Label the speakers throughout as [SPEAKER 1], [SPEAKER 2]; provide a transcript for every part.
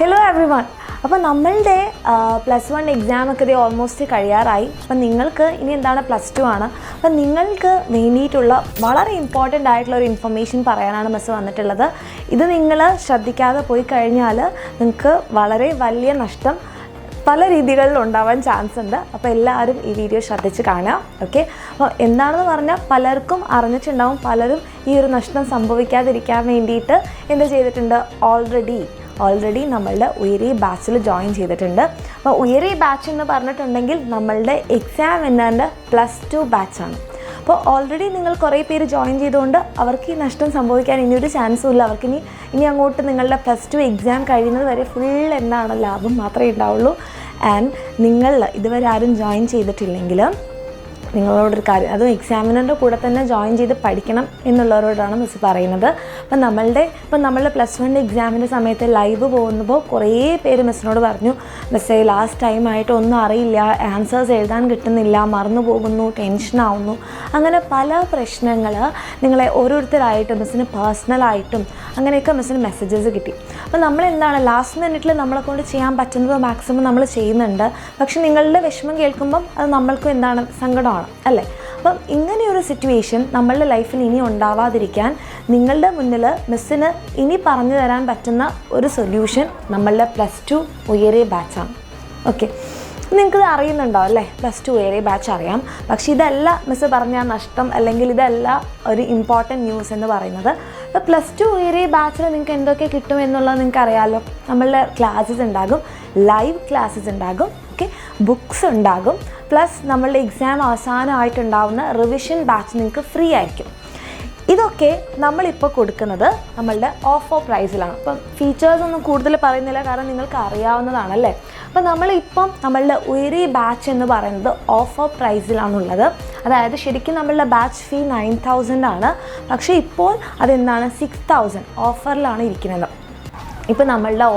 [SPEAKER 1] Hello everyone. അപ്പോൾ നമ്മളുടെ +1 exam ഒക്കെ ഓൾമോസ്റ്റ് കഴിയാറായി. അപ്പോൾ നിങ്ങൾക്ക് ഇനി എന്താണ് +2 ആണ്. അപ്പോൾ നിങ്ങൾക്ക് വേണ്ടിയിട്ടുള്ള വളരെ ഇമ്പോർട്ടൻ്റ് ആയിട്ടുള്ള ഒരു ഇൻഫർമേഷൻ പറയാനാണ് മിസ് വന്നിട്ടുള്ളത്. ഇത് നിങ്ങൾ ശ്രദ്ധിക്കാതെ പോയി കഴിഞ്ഞാൽ നിങ്ങൾക്ക് വളരെ വലിയ നഷ്ടം പല രീതികളിൽ ഉണ്ടാവാൻ ചാൻസ് ഉണ്ട്. അപ്പോൾ എല്ലാവരും ഈ വീഡിയോ ശ്രദ്ധിച്ച് കാണുക. ഓക്കെ, അപ്പോൾ എന്താണെന്ന് പറഞ്ഞാൽ പലർക്കും അറിഞ്ഞിട്ടുണ്ടാവും, പലരും ഈ ഒരു നഷ്ടം സംഭവിക്കാതിരിക്കാൻ വേണ്ടിയിട്ട് എന്ത് ചെയ്തിട്ടുണ്ട്, ഓൾറെഡി നമ്മളുടെ UYARE ബാച്ചിൽ ജോയിൻ ചെയ്തിട്ടുണ്ട്. അപ്പോൾ UYARE ബാച്ച് എന്ന് പറഞ്ഞിട്ടുണ്ടെങ്കിൽ നമ്മളുടെ എക്സാം വിന്നറിൻ്റെ +2 ബാച്ചാണ്. അപ്പോൾ ഓൾറെഡി നിങ്ങൾ കുറേ പേര് ജോയിൻ ചെയ്തുകൊണ്ട് അവർക്ക് ഈ നഷ്ടം സംഭവിക്കാൻ ഇനിയൊരു ചാൻസും ഇല്ല. അവർക്ക് ഇനി അങ്ങോട്ട് നിങ്ങളുടെ +2 എക്സാം കഴിയുന്നത് വരെ ഫുൾ എന്താണ് ലാഭം മാത്രമേ ഉണ്ടാവുള്ളൂ. ആൻഡ് നിങ്ങൾ ഇതുവരെ ആരും ജോയിൻ ചെയ്തിട്ടില്ലെങ്കിൽ നിങ്ങളോടൊരു കാര്യം, അതും എക്സാമിനറിൻ്റെ കൂടെ തന്നെ ജോയിൻ ചെയ്ത് പഠിക്കണം എന്നുള്ളവരോടാണ് മിസ് പറയുന്നത്. അപ്പം നമ്മളുടെ +1 എക്സാമിൻ്റെ സമയത്ത് ലൈവ് പോകുമ്പോൾ കുറേ പേര് മിസ്സിനോട് പറഞ്ഞു, മിസ്സേ ലാസ്റ്റ് ടൈമായിട്ട് ഒന്നും അറിയില്ല, ആൻസേഴ്സ് എഴുതാൻ കിട്ടുന്നില്ല, മറന്നു പോകുന്നു, ടെൻഷനാവുന്നു, അങ്ങനെ പല പ്രശ്നങ്ങൾ നിങ്ങളെ ഓരോരുത്തരായിട്ട് മിസ്സിന് പേഴ്സണലായിട്ടും അങ്ങനെയൊക്കെ മിസ്സിന് മെസ്സേജസ് കിട്ടി. അപ്പോൾ നമ്മളെന്താണ് ലാസ്റ്റ് മിനിറ്റിൽ നമ്മളെ കൊണ്ട് ചെയ്യാൻ പറ്റുന്നത് മാക്സിമം നമ്മൾ ചെയ്യുന്നുണ്ട്. പക്ഷെ നിങ്ങളുടെ വിഷമം കേൾക്കുമ്പം അത് നമ്മൾക്കും എന്താണ് സങ്കടമാണ് അല്ലേ. അപ്പം ഇങ്ങനെയൊരു സിറ്റുവേഷൻ നമ്മളുടെ ലൈഫിൽ ഇനി ഉണ്ടാവാതിരിക്കാൻ നിങ്ങളുടെ മുന്നിൽ മിസ്സിന് ഇനി പറഞ്ഞു തരാൻ പറ്റുന്ന ഒരു സൊല്യൂഷൻ നമ്മളുടെ +2 UYARE ബാച്ചാണ്. ഓക്കെ, നിങ്ങൾക്കിത് അറിയുന്നുണ്ടോ അല്ലേ, +2 UYARE ബാച്ച് അറിയാം. പക്ഷേ ഇതല്ല മിസ്സ് പറഞ്ഞ നഷ്ടം, അല്ലെങ്കിൽ ഇതല്ല ഒരു ഇമ്പോർട്ടൻറ്റ് ന്യൂസ് എന്ന് പറയുന്നത്. അപ്പോൾ +2 UYARE ബാച്ചിൽ നിങ്ങൾക്ക് എന്തൊക്കെ കിട്ടും എന്നുള്ളത് നിങ്ങൾക്ക് അറിയാമല്ലോ. നമ്മളുടെ ക്ലാസ്സസ് ഉണ്ടാകും, ലൈവ് ക്ലാസ്സസ് ഉണ്ടാകും, ഓക്കെ, ബുക്സ് ഉണ്ടാകും, പ്ലസ് നമ്മളുടെ എക്സാം അവസാനമായിട്ടുണ്ടാവുന്ന റിവിഷൻ ബാച്ച് നിങ്ങൾക്ക് ഫ്രീ ആയിരിക്കും. ഇതൊക്കെ നമ്മളിപ്പോൾ കൊടുക്കുന്നത് നമ്മളുടെ ഓഫർ പ്രൈസിലാണ്. അപ്പം ഫീച്ചേഴ്സ് ഒന്നും കൂടുതൽ പറയുന്നില്ല, കാരണം നിങ്ങൾക്ക് അറിയാവുന്നതാണല്ലേ. അപ്പോൾ നമ്മളിപ്പം നമ്മളുടെ UYARE ബാച്ച് എന്ന് പറയുന്നത് ഓഫർ പ്രൈസിലാണുള്ളത്. അതായത് ശരിക്കും നമ്മളുടെ ബാച്ച് ഫീ 9,000 ആണ്, പക്ഷേ ഇപ്പോൾ അതെന്താണ് 6,000 ഓഫറിലാണ് ഇരിക്കുന്നത്. ഇപ്പോൾ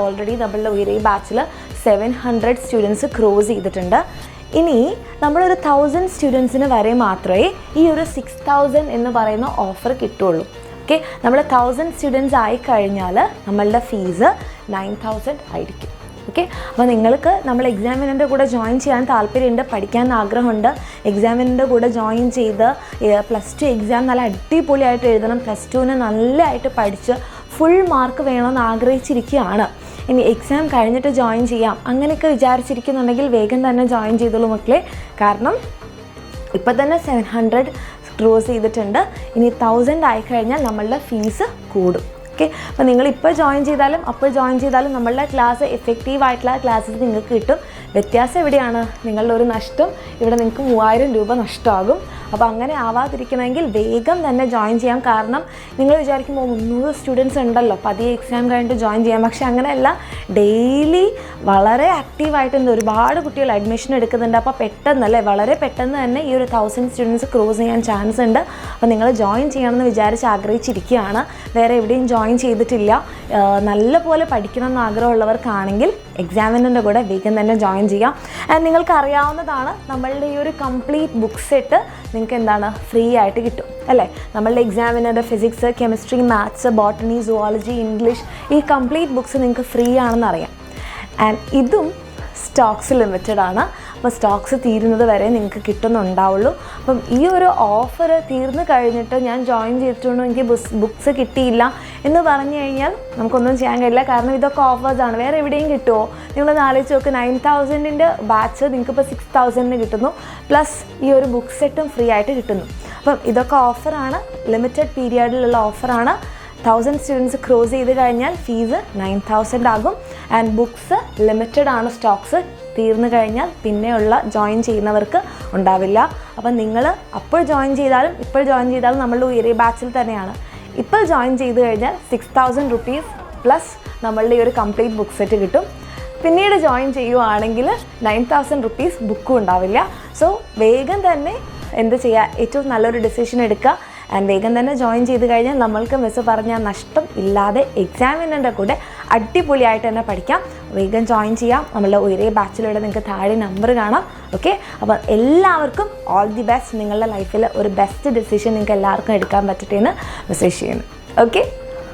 [SPEAKER 1] ഓൾറെഡി നമ്മളുടെ UYARE ബാച്ചിൽ 700 സ്റ്റുഡൻസ് ക്രോസ് ചെയ്തിട്ടുണ്ട്. ഇനി നമ്മളൊരു 1000 സ്റ്റുഡൻസിന് വരെ മാത്രമേ ഈ ഒരു 6,000 എന്ന് പറയുന്ന ഓഫർ കിട്ടുള്ളൂ. ഓക്കെ, നമ്മൾ 1000 സ്റ്റുഡൻസ് ആയിക്കഴിഞ്ഞാൽ നമ്മളുടെ ഫീസ് 9,000 ആയിരിക്കും. ഓക്കെ, അപ്പോൾ നിങ്ങൾക്ക് നമ്മൾ എക്സാമിനറിൻ്റെ കൂടെ ജോയിൻ ചെയ്യാൻ താല്പര്യമുണ്ട്, പഠിക്കാൻ ആഗ്രഹമുണ്ട്, എക്സാമിനറിൻ്റെ കൂടെ ജോയിൻ ചെയ്ത് +2 എക്സാം നല്ല അടിപൊളിയായിട്ട് എഴുതണം, +2ന് നല്ലതായിട്ട് പഠിച്ച് ഫുൾ മാർക്ക് വേണമെന്ന് ആഗ്രഹിച്ചിരിക്കുകയാണ്, ഇനി എക്സാം കഴിഞ്ഞിട്ട് ജോയിൻ ചെയ്യാം അങ്ങനെയൊക്കെ വിചാരിച്ചിരിക്കുന്നുണ്ടെങ്കിൽ വേഗം തന്നെ ജോയിൻ ചെയ്തോളൂ മക്കളെ. കാരണം ഇപ്പം തന്നെ 700 ക്രോസ് ചെയ്തിട്ടുണ്ട്. ഇനി 1000 ആയിക്കഴിഞ്ഞാൽ നമ്മളുടെ ഫീസ് കൂടും. ഓക്കെ, അപ്പോൾ നിങ്ങളിപ്പോൾ ജോയിൻ ചെയ്താലും അപ്പോൾ ജോയിൻ ചെയ്താലും നമ്മളുടെ ക്ലാസ് എഫക്റ്റീവായിട്ടുള്ള ക്ലാസ്സസ് നിങ്ങൾക്ക് കിട്ടും. വ്യത്യാസം എവിടെയാണ്, നിങ്ങളുടെ ഒരു നഷ്ടം ഇവിടെ നിങ്ങൾക്ക് 3000 രൂപ നഷ്ടമാകും. അപ്പോൾ അങ്ങനെ ആവാതിരിക്കണമെങ്കിൽ വേഗം തന്നെ ജോയിൻ ചെയ്യാം. കാരണം നിങ്ങൾ വിചാരിക്കുമ്പോൾ 300 സ്റ്റുഡൻസ് ഉണ്ടല്ലോ, പതിയെ എക്സാം കഴിഞ്ഞിട്ട് ജോയിൻ ചെയ്യാം. പക്ഷേ അങ്ങനെയല്ല, ഡെയിലി വളരെ ആക്റ്റീവായിട്ട് ഒരുപാട് കുട്ടികൾ അഡ്മിഷൻ എടുക്കുന്നുണ്ട്. അപ്പോൾ പെട്ടെന്നല്ലേ, വളരെ പെട്ടെന്ന് തന്നെ ഈ ഒരു 1000 സ്റ്റുഡൻസ് ക്രോസ് ചെയ്യാൻ ചാൻസ് ഉണ്ട്. അപ്പോൾ നിങ്ങൾ ജോയിൻ ചെയ്യണമെന്ന് വിചാരിച്ച് ആഗ്രഹിച്ചിരിക്കുകയാണ്, വേറെ എവിടെയും ജോയിൻ ചെയ്തിട്ടില്ല, നല്ലപോലെ പഠിക്കണം എന്ന് ആഗ്രഹമുള്ളവർക്കാണെങ്കിൽ എക്സാമിനറിൻ്റെ കൂടെ വേഗം തന്നെ ജോയിൻ ചെയ്യാം. ആൻഡ് നിങ്ങൾക്ക് അറിയാവുന്നതാണ്, നമ്മളുടെ ഈ ഒരു കംപ്ലീറ്റ് ബുക്ക് സെറ്റ് നിങ്ങൾക്ക് എന്താണ് ഫ്രീ ആയിട്ട് കിട്ടും അല്ലേ. നമ്മളുടെ എക്സാമിനറിൻ്റെ physics, chemistry, maths, botany, zoology, English, ഈ കംപ്ലീറ്റ് ബുക്സ് നിങ്ങൾക്ക് ഫ്രീ ആണെന്ന് അറിയാം. ആൻഡ് ഇതും സ്റ്റോക്സ് ലിമിറ്റഡ് ആണ്. അപ്പോൾ സ്റ്റോക്സ് തീരുന്നത് വരെ നിങ്ങൾക്ക് കിട്ടുന്നുണ്ടാവുള്ളൂ. അപ്പം ഈ ഒരു ഓഫർ തീർന്നു കഴിഞ്ഞിട്ട് ഞാൻ ജോയിൻ ചെയ്തിട്ടുണ്ടോ എനിക്ക് ബുക്സ് കിട്ടിയില്ല എന്ന് പറഞ്ഞു കഴിഞ്ഞാൽ നമുക്കൊന്നും ചെയ്യാൻ കഴിയില്ല. കാരണം ഇതൊക്കെ ഓഫേഴ്സാണ്, വേറെ എവിടെയും കിട്ടുമോ? നിങ്ങളൊന്ന് ആലോചിച്ച് നോക്ക്, 9,000ൻ്റെ ബാച്ച് നിങ്ങൾക്കിപ്പോൾ 6,000 കിട്ടുന്നു, പ്ലസ് ഈ ഒരു ബുക്ക് സെറ്റും ഫ്രീ ആയിട്ട് കിട്ടുന്നു. അപ്പം ഇതൊക്കെ ഓഫറാണ്, ലിമിറ്റഡ് പീരിയഡിലുള്ള ഓഫറാണ്. 1000 സ്റ്റുഡൻസ് ക്രോസ് ചെയ്ത് കഴിഞ്ഞാൽ ഫീസ് 9,000 ആകും. ആൻഡ് ബുക്സ് ലിമിറ്റഡ് ആണ്, സ്റ്റോക്സ് തീർന്നു കഴിഞ്ഞാൽ പിന്നെയുള്ള ജോയിൻ ചെയ്യുന്നവർക്ക് ഉണ്ടാവില്ല. അപ്പം നിങ്ങൾ അപ്പോൾ ജോയിൻ ചെയ്താലും ഇപ്പോൾ ജോയിൻ ചെയ്താലും നമ്മളുടെ UYARE ബാച്ചിൽ തന്നെയാണ്. ഇപ്പോൾ ജോയിൻ ചെയ്ത് കഴിഞ്ഞാൽ 6,000 റുപ്പീസ് പ്ലസ് നമ്മളുടെ ഈ ഒരു കംപ്ലീറ്റ് ബുക്ക് സെറ്റ് കിട്ടും. പിന്നീട് ജോയിൻ ചെയ്യുവാണെങ്കിൽ 9,000 റുപ്പീസ് ബുക്കും ഉണ്ടാവില്ല. സോ വേഗം തന്നെ എന്ത് ചെയ്യുക, ഏറ്റവും നല്ലൊരു ഡിസിഷൻ എടുക്കുക. ആൻഡ് വേഗം തന്നെ ജോയിൻ ചെയ്ത് കഴിഞ്ഞാൽ നമ്മൾക്ക് മിസ് പറഞ്ഞ നഷ്ടം ഇല്ലാതെ എക്സാമിനറിൻ്റെ കൂടെ അടിപൊളിയായിട്ട് തന്നെ പഠിക്കാം. വേഗം ജോയിൻ ചെയ്യാം. നമ്മളുടെ UYARE ബാച്ചിലൂടെ നിങ്ങൾക്ക് താഴെ നമ്പർ കാണാം. ഓക്കെ, അപ്പോൾ എല്ലാവർക്കും ഓൾ ദി ബെസ്റ്റ്. നിങ്ങളുടെ ലൈഫിൽ ഒരു ബെസ്റ്റ് ഡിസിഷൻ നിങ്ങൾക്ക് എല്ലാവർക്കും എടുക്കാൻ പറ്റട്ടെ എന്ന് മെസ്സേജ് ചെയ്യുന്നു. ഓക്കെ.